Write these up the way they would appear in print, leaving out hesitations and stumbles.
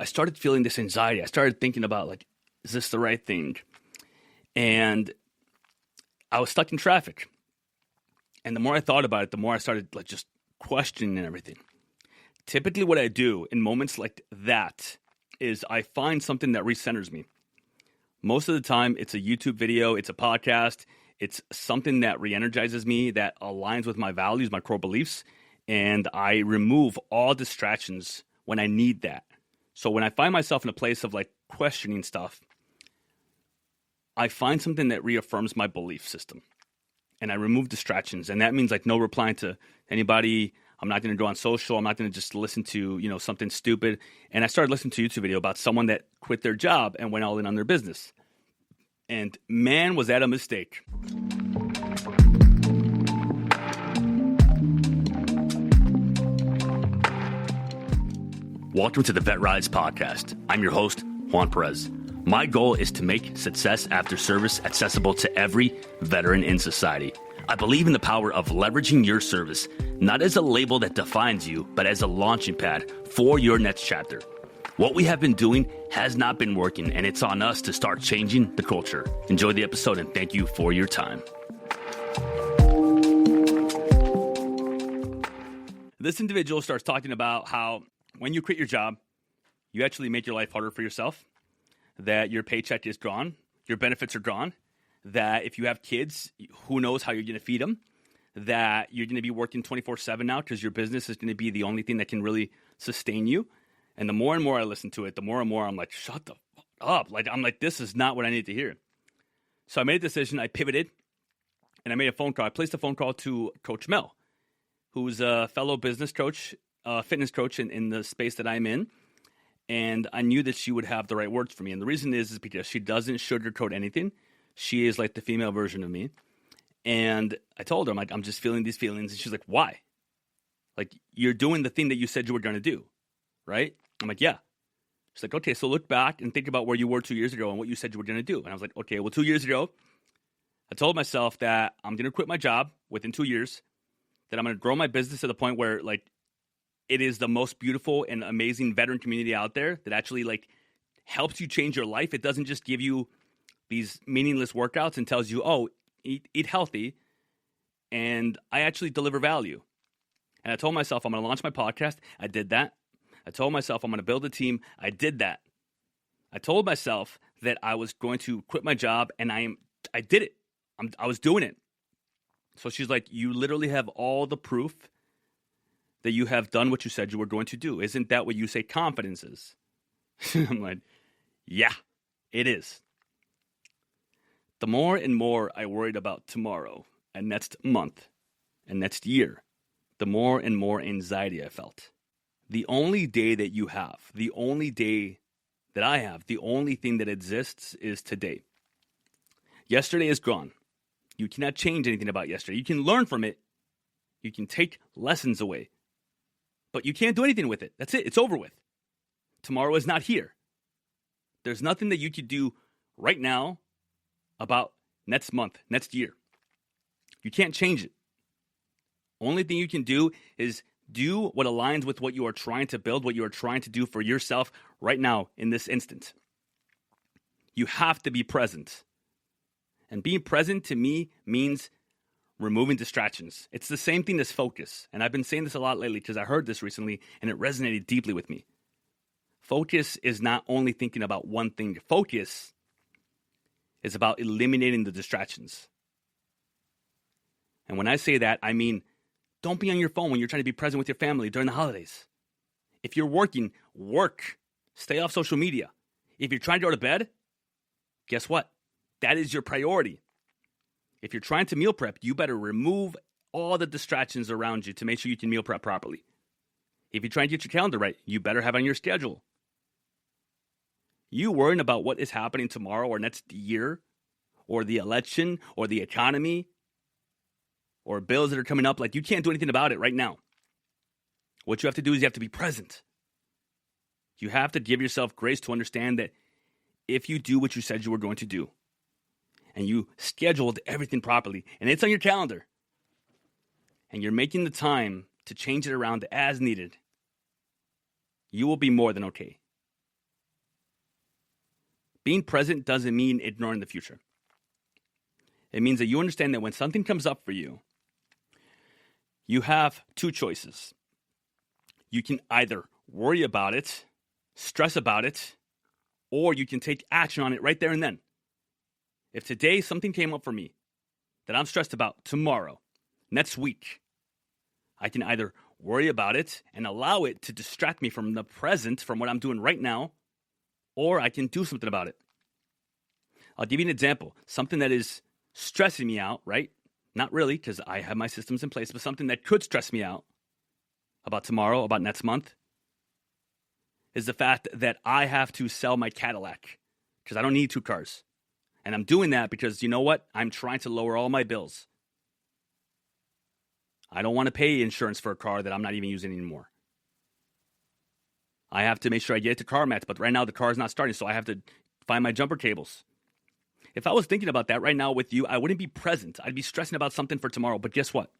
I started feeling this anxiety. I started thinking about, like, is this the right thing? And I was stuck in traffic. And the more I thought about it, the more I started, like, just questioning and everything. Typically what I do in moments like that is I find something that recenters me. Most of the time, it's a YouTube video, it's a podcast, it's something that re-energizes me, that aligns with my values, my core beliefs, and I remove all distractions when I need that. So when I find myself in a place of, like, questioning stuff, I find something that reaffirms my belief system, and I remove distractions. And that means, like, no replying to anybody. I'm not going to go on social. I'm not going to just listen to, something stupid. And I started listening to a YouTube video about someone that quit their job and went all in on their business. And man, was that a mistake. Welcome to the VetRise Podcast. I'm your host, Juan Perez. My goal is to make success after service accessible to every veteran in society. I believe in the power of leveraging your service, not as a label that defines you, but as a launching pad for your next chapter. What we have been doing has not been working, and it's on us to start changing the culture. Enjoy the episode, and thank you for your time. This individual starts talking about how when you quit your job, you actually make your life harder for yourself, that your paycheck is gone, your benefits are gone, that if you have kids, who knows how you're going to feed them, that you're going to be working 24/7 now because your business is going to be the only thing that can really sustain you. And the more and more I listen to it, the more and more I'm like, shut the fuck up. Like, I'm like, this is not what I need to hear. So I made a decision. I pivoted, and I made a phone call. I placed a phone call to Coach Mel, who's a fellow business coach, fitness coach in the space that I'm in. And I knew that she would have the right words for me. And the reason is because she doesn't sugarcoat anything. She is like the female version of me. And I told her, I'm like, I'm just feeling these feelings. And she's like, why? Like, you're doing the thing that you said you were going to do, right? I'm like, yeah. She's like, okay, so look back and think about where you were 2 years ago and what you said you were going to do. And I was like, okay, well, 2 years ago, I told myself that I'm going to quit my job within 2 years, that I'm going to grow my business to the point where, like, it is the most beautiful and amazing veteran community out there that actually, like, helps you change your life. It doesn't just give you these meaningless workouts and tells you, oh, eat healthy. And I actually deliver value. And I told myself I'm going to launch my podcast. I did that. I told myself I'm going to build a team. I did that. I told myself that I was going to quit my job, and I did it. I was doing it. So she's like, you literally have all the proof that you have done what you said you were going to do. Isn't that what you say confidence is? I'm like, yeah, it is. The more and more I worried about tomorrow and next month and next year, the more and more anxiety I felt. The only day that you have, the only day that I have, the only thing that exists is today. Yesterday is gone. You cannot change anything about yesterday. You can learn from it. You can take lessons away. But you can't do anything with it. That's it. It's over with. Tomorrow is not here. There's nothing that you could do right now about next month, next year. You can't change it. Only thing you can do is do what aligns with what you are trying to build, what you are trying to do for yourself right now in this instant. You have to be present. And being present to me means removing distractions. It's the same thing as focus. And I've been saying this a lot lately because I heard this recently and it resonated deeply with me. Focus is not only thinking about one thing. Focus is about eliminating the distractions. And when I say that, I mean, don't be on your phone when you're trying to be present with your family during the holidays. If you're working, work. Stay off social media. If you're trying to go to bed, guess what? That is your priority. If you're trying to meal prep, you better remove all the distractions around you to make sure you can meal prep properly. If you're trying to get your calendar right, you better have it on your schedule. You worrying about what is happening tomorrow or next year, or the election, or the economy, or bills that are coming up, like, you can't do anything about it right now. What you have to do is you have to be present. You have to give yourself grace to understand that if you do what you said you were going to do, and you scheduled everything properly, and it's on your calendar, and you're making the time to change it around as needed, you will be more than okay. Being present doesn't mean ignoring the future. It means that you understand that when something comes up for you, you have two choices. You can either worry about it, stress about it, or you can take action on it right there and then. If today something came up for me that I'm stressed about, tomorrow, next week, I can either worry about it and allow it to distract me from the present, from what I'm doing right now, or I can do something about it. I'll give you an example. Something that is stressing me out, right? Not really, because I have my systems in place, but something that could stress me out about tomorrow, about next month, is the fact that I have to sell my Cadillac because I don't need two cars. And I'm doing that because, you know what? I'm trying to lower all my bills. I don't want to pay insurance for a car that I'm not even using anymore. I have to make sure I get it to CarMax, but right now the car is not starting, so I have to find my jumper cables. If I was thinking about that right now with you, I wouldn't be present. I'd be stressing about something for tomorrow, but guess what?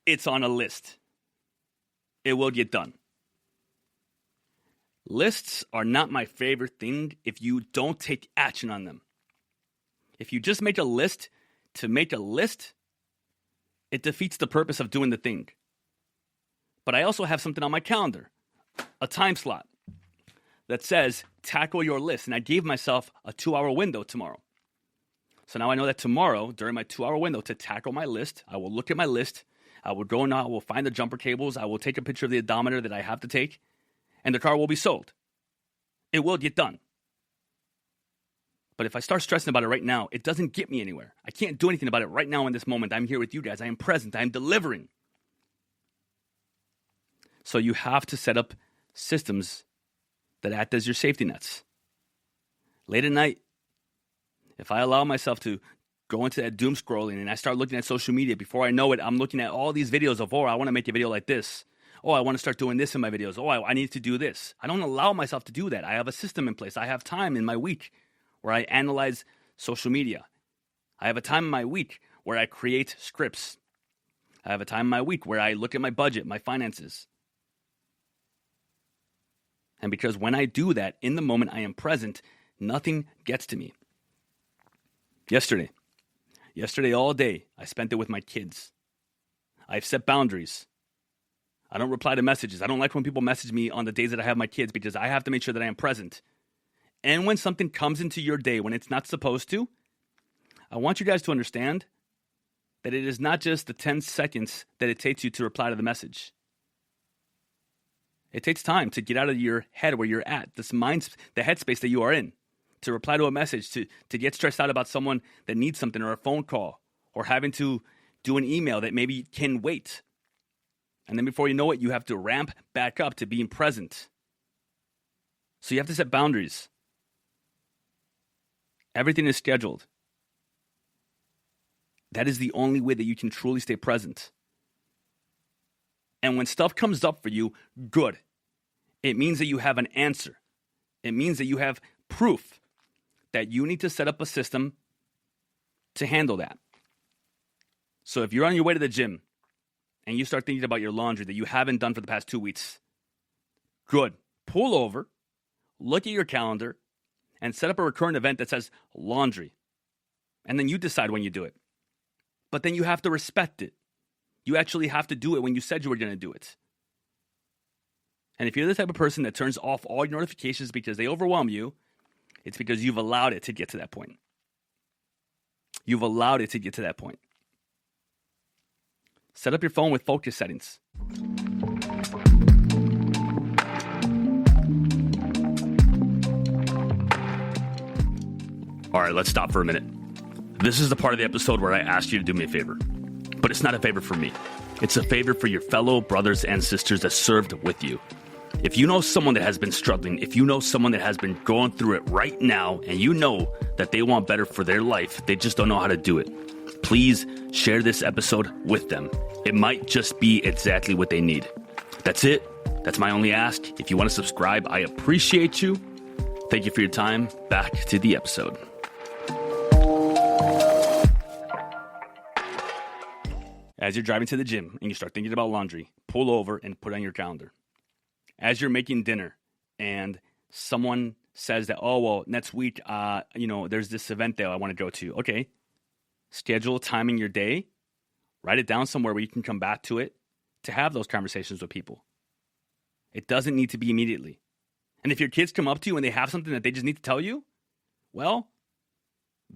It's on a list. It will get done. Lists are not my favorite thing if you don't take action on them. If you just make a list to make a list, it defeats the purpose of doing the thing. But I also have something on my calendar, a time slot that says tackle your list. And I gave myself a 2-hour window tomorrow. So now I know that tomorrow, during my 2-hour window to tackle my list, I will look at my list. I will go and I will find the jumper cables. I will take a picture of the odometer that I have to take. And the car will be sold. It will get done. But if I start stressing about it right now, it doesn't get me anywhere. I can't do anything about it right now in this moment. I'm here with you guys. I am present. I am delivering. So you have to set up systems that act as your safety nets. Late at night, if I allow myself to go into that doom scrolling and I start looking at social media, before I know it, I'm looking at all these videos of, I want to make a video like this. I want to start doing this in my videos. I need to do this. I don't allow myself to do that. I have a system in place. I have time in my week where I analyze social media. I have a time in my week where I create scripts. I have a time in my week where I look at my budget, my finances. And because when I do that, in the moment I am present, nothing gets to me. Yesterday all day, I spent it with my kids. I've set boundaries. I don't reply to messages. I don't like when people message me on the days that I have my kids because I have to make sure that I am present. And when something comes into your day when it's not supposed to, I want you guys to understand that it is not just the 10 seconds that it takes you to reply to the message. It takes time to get out of your head where you're at, the headspace that you are in, to reply to a message, to get stressed out about someone that needs something or a phone call or having to do an email that maybe can wait. And then before you know it, you have to ramp back up to being present. So you have to set boundaries. Everything is scheduled. That is the only way that you can truly stay present. And when stuff comes up for you, good. It means that you have an answer. It means that you have proof that you need to set up a system to handle that. So if you're on your way to the gym and you start thinking about your laundry that you haven't done for the past 2 weeks, good. Pull over, look at your calendar, and set up a recurrent event that says laundry. And then you decide when you do it. But then you have to respect it. You actually have to do it when you said you were going to do it. And if you're the type of person that turns off all your notifications because they overwhelm you, it's because you've allowed it to get to that point. You've allowed it to get to that point. Set up your phone with focus settings. All right, let's stop for a minute. This is the part of the episode where I ask you to do me a favor. But it's not a favor for me. It's a favor for your fellow brothers and sisters that served with you. If you know someone that has been struggling, if you know someone that has been going through it right now, and you know that they want better for their life, they just don't know how to do it, please share this episode with them. It might just be exactly what they need. That's it. That's my only ask. If you want to subscribe, I appreciate you. Thank you for your time. Back to the episode. As you're driving to the gym and you start thinking about laundry, pull over and put on your calendar. As you're making dinner and someone says that, oh, well, next week, there's this event that I want to go to. Okay. Schedule time in your day. Write it down somewhere where you can come back to it to have those conversations with people. It doesn't need to be immediately. And if your kids come up to you and they have something that they just need to tell you, well,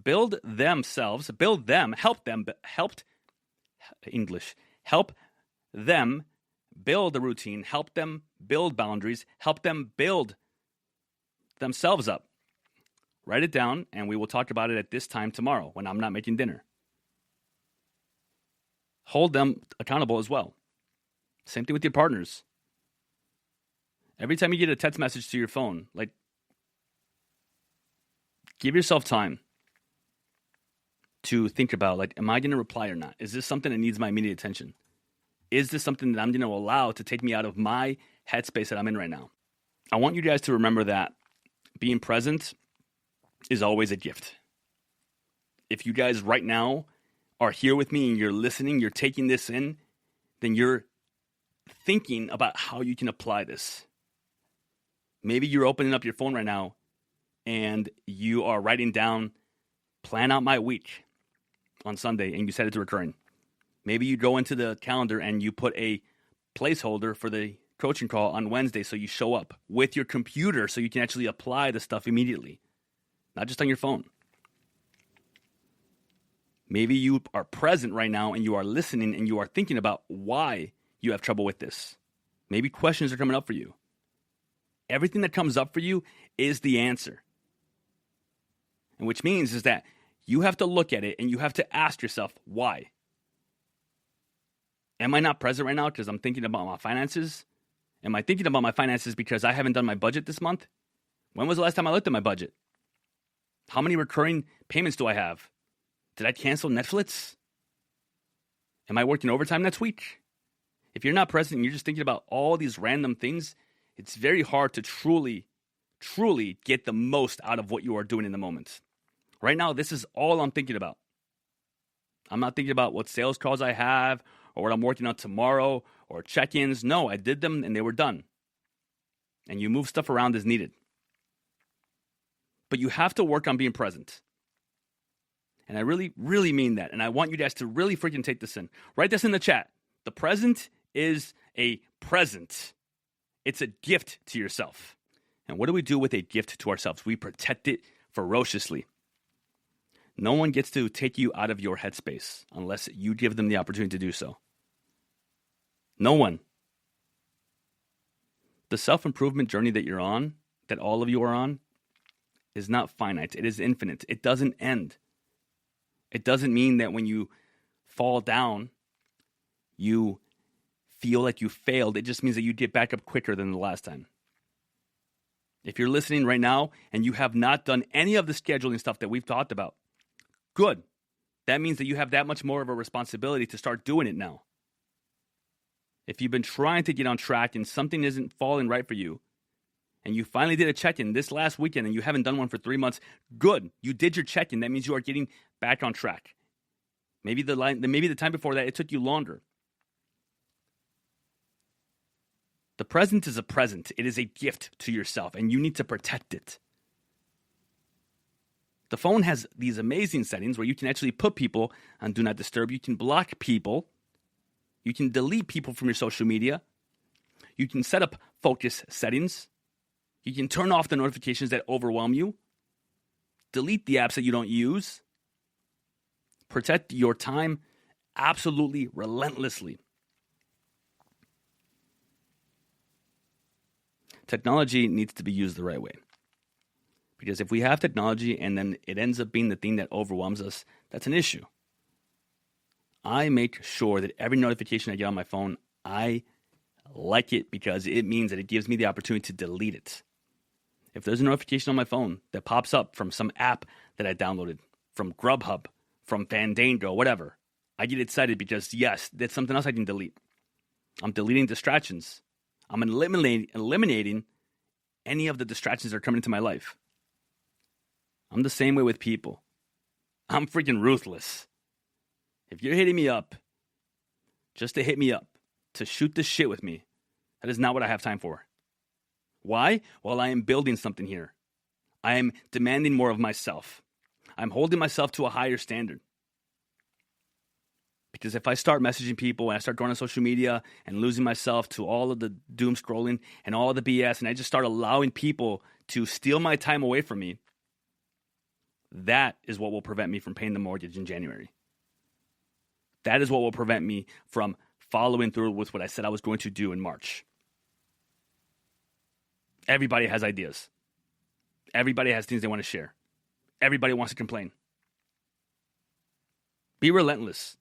help them build a routine, help them build boundaries, help them build themselves up. Write it down, and we will talk about it at this time tomorrow when I'm not making dinner. Hold them accountable as well. Same thing with your partners. Every time you get a text message to your phone, give yourself time to think about, am I going to reply or not? Is this something that needs my immediate attention? Is this something that I'm going to allow to take me out of my headspace that I'm in right now? I want you guys to remember that being present is always a gift. If you guys right now are here with me and you're listening, you're taking this in, then you're thinking about how you can apply this. Maybe you're opening up your phone right now and you are writing down, plan out my week on Sunday, and you set it to recurring. Maybe you go into the calendar and you put a placeholder for the coaching call on Wednesday so you show up with your computer so you can actually apply the stuff immediately, not just on your phone. Maybe you are present right now and you are listening and you are thinking about why you have trouble with this. Maybe questions are coming up for you. Everything that comes up for you is the answer. And which means is that you have to look at it and you have to ask yourself, why? Am I not present right now because I'm thinking about my finances? Am I thinking about my finances because I haven't done my budget this month? When was the last time I looked at my budget? How many recurring payments do I have? Did I cancel Netflix? Am I working overtime next week? If you're not present and you're just thinking about all these random things, it's very hard to truly get the most out of what you are doing in the moment. Right now, this is all I'm thinking about. I'm not thinking about what sales calls I have or what I'm working on tomorrow or check-ins. No, I did them and they were done. And you move stuff around as needed. But you have to work on being present. And I really, really mean that. And I want you guys to really freaking take this in. Write this in the chat. The present is a present. It's a gift to yourself. And what do we do with a gift to ourselves? We protect it ferociously. No one gets to take you out of your headspace unless you give them the opportunity to do so. No one. The self-improvement journey that you're on, that all of you are on, is not finite. It is infinite. It doesn't end. It doesn't mean that when you fall down, you feel like you failed. It just means that you get back up quicker than the last time. If you're listening right now and you have not done any of the scheduling stuff that we've talked about, good. That means that you have that much more of a responsibility to start doing it now. If you've been trying to get on track and something isn't falling right for you, and you finally did a check-in this last weekend and you haven't done one for 3 months, good. You did your check-in. That means you are getting back on track. Maybe the time before that, it took you longer. The present is a present. It is a gift to yourself, and you need to protect it. The phone has these amazing settings where you can actually put people on Do Not Disturb. You can block people. You can delete people from your social media. You can set up focus settings. You can turn off the notifications that overwhelm you. Delete the apps that you don't use. Protect your time absolutely relentlessly. Technology needs to be used the right way. Because if we have technology and then it ends up being the thing that overwhelms us, that's an issue. I make sure that every notification I get on my phone, I like it because it means that it gives me the opportunity to delete it. If there's a notification on my phone that pops up from some app that I downloaded, from Grubhub, from Fandango, whatever, I get excited because, yes, that's something else I can delete. I'm deleting distractions. I'm eliminating any of the distractions that are coming into my life. I'm the same way with people. I'm freaking ruthless. If you're hitting me up just to hit me up, to shoot the shit with me, that is not what I have time for. Why? Well, I am building something here. I am demanding more of myself. I'm holding myself to a higher standard. Because if I start messaging people and I start going on social media and losing myself to all of the doom scrolling and all of the BS, and I just start allowing people to steal my time away from me, that is what will prevent me from paying the mortgage in January. That is what will prevent me from following through with what I said I was going to do in March. Everybody has ideas. Everybody has things they want to share. Everybody wants to complain. Be relentless.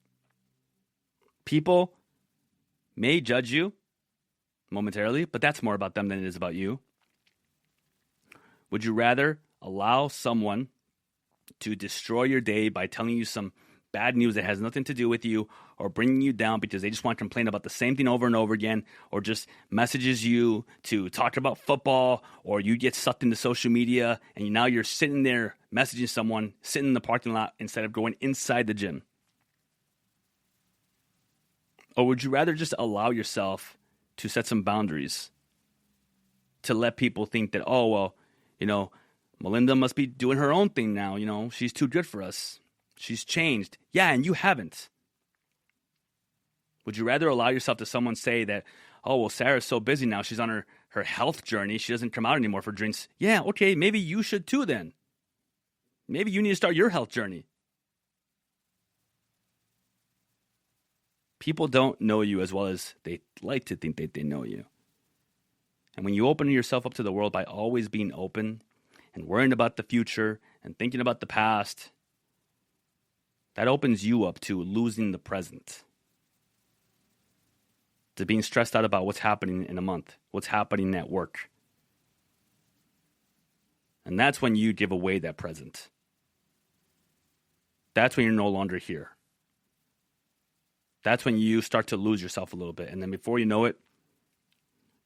People may judge you momentarily, but that's more about them than it is about you. Would you rather allow someone to destroy your day by telling you some bad news that has nothing to do with you, or bringing you down because they just want to complain about the same thing over and over again, or just messages you to talk about football, or you get sucked into social media and now you're sitting there messaging someone, sitting in the parking lot instead of going inside the gym? Or would you rather just allow yourself to set some boundaries, to let people think that, oh, well, Melinda must be doing her own thing now, she's too good for us. She's changed. Yeah, and you haven't. Would you rather allow yourself to someone say that, oh, well, Sarah's so busy now, she's on her health journey, she doesn't come out anymore for drinks? Yeah, okay, maybe you should too then. Maybe you need to start your health journey. People don't know you as well as they like to think that they know you. And when you open yourself up to the world by always being open and worrying about the future and thinking about the past, that opens you up to losing the present, to being stressed out about what's happening in a month, what's happening at work. And that's when you give away that present. That's when you're no longer here. That's when you start to lose yourself a little bit. And then before you know it,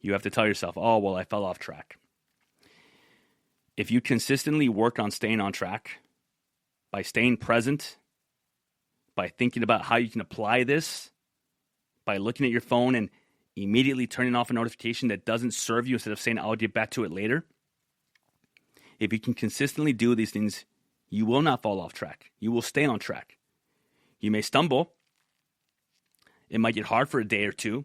you have to tell yourself, oh, well, I fell off track. If you consistently work on staying on track by staying present, by thinking about how you can apply this, by looking at your phone and immediately turning off a notification that doesn't serve you instead of saying, I'll get back to it later. If you can consistently do these things, you will not fall off track. You will stay on track. You may stumble. It might get hard for a day or two,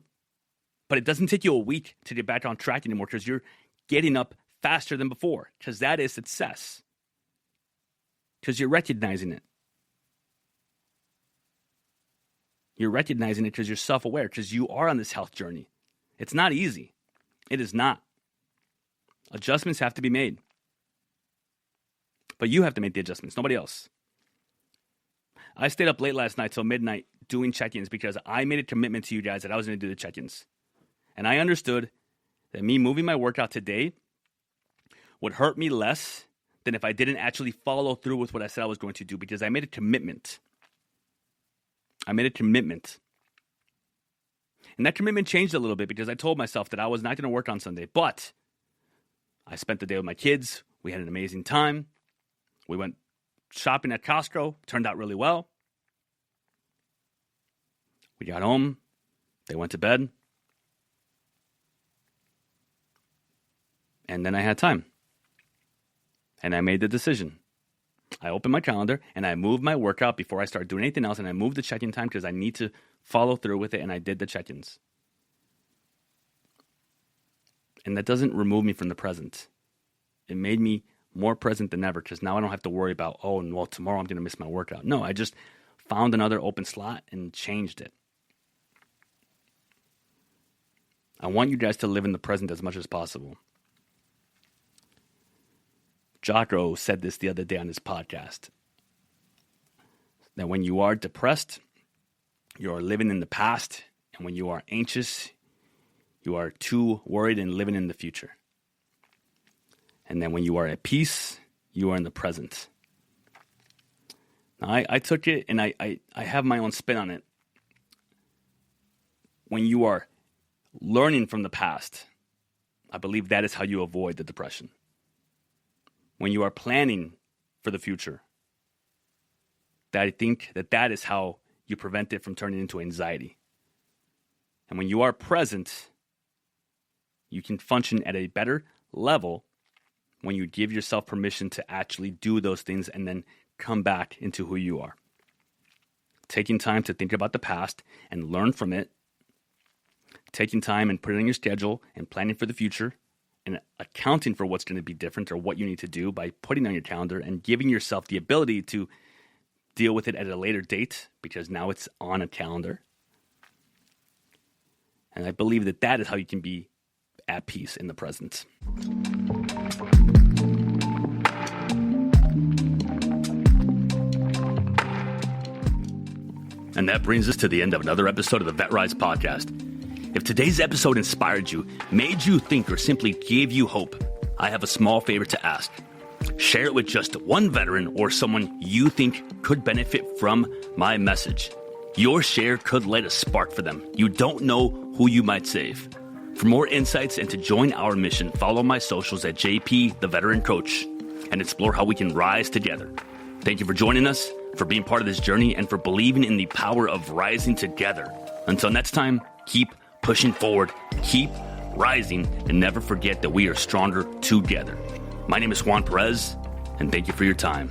but it doesn't take you a week to get back on track anymore because you're getting up faster than before, because that is success, because you're recognizing it. You're recognizing it because you're self-aware, because you are on this health journey. It's not easy. It is not. Adjustments have to be made. But you have to make the adjustments, nobody else. I stayed up late last night till midnight doing check-ins because I made a commitment to you guys that I was going to do the check-ins. And I understood that me moving my workout today would hurt me less than if I didn't actually follow through with what I said I was going to do, because I made a commitment. And that commitment changed a little bit because I told myself that I was not going to work on Sunday. But I spent the day with my kids. We had an amazing time. We went shopping at Costco. Turned out really well. We got home. They went to bed. And then I had time. And I made the decision. I opened my calendar and I moved my workout before I started doing anything else, and I moved the check-in time because I need to follow through with it, and I did the check-ins. And that doesn't remove me from the present. It made me more present than ever because now I don't have to worry about, oh, well, tomorrow I'm going to miss my workout. No, I just found another open slot and changed it. I want you guys to live in the present as much as possible. Jocko said this the other day on his podcast, that when you are depressed, you are living in the past, and when you are anxious, you are too worried and living in the future. And then when you are at peace, you are in the present. Now, I took it, and I have my own spin on it. When you are learning from the past, I believe that is how you avoid the depression. When you are planning for the future, that I think that is how you prevent it from turning into anxiety. And when you are present, you can function at a better level when you give yourself permission to actually do those things and then come back into who you are. Taking time to think about the past and learn from it. Taking time and putting on your schedule and planning for the future and accounting for what's going to be different or what you need to do by putting on your calendar and giving yourself the ability to deal with it at a later date because now it's on a calendar. And I believe that that is how you can be at peace in the present. And that brings us to the end of another episode of the VetRise Podcast. If today's episode inspired you, made you think, or simply gave you hope, I have a small favor to ask. Share it with just one veteran or someone you think could benefit from my message. Your share could light a spark for them. You don't know who you might save. For more insights and to join our mission, follow my socials at JP the Veteran Coach and explore how we can rise together. Thank you for joining us, for being part of this journey, and for believing in the power of rising together. Until next time, keep pushing forward, keep rising, and never forget that we are stronger together. My name is Juan Perez, and thank you for your time.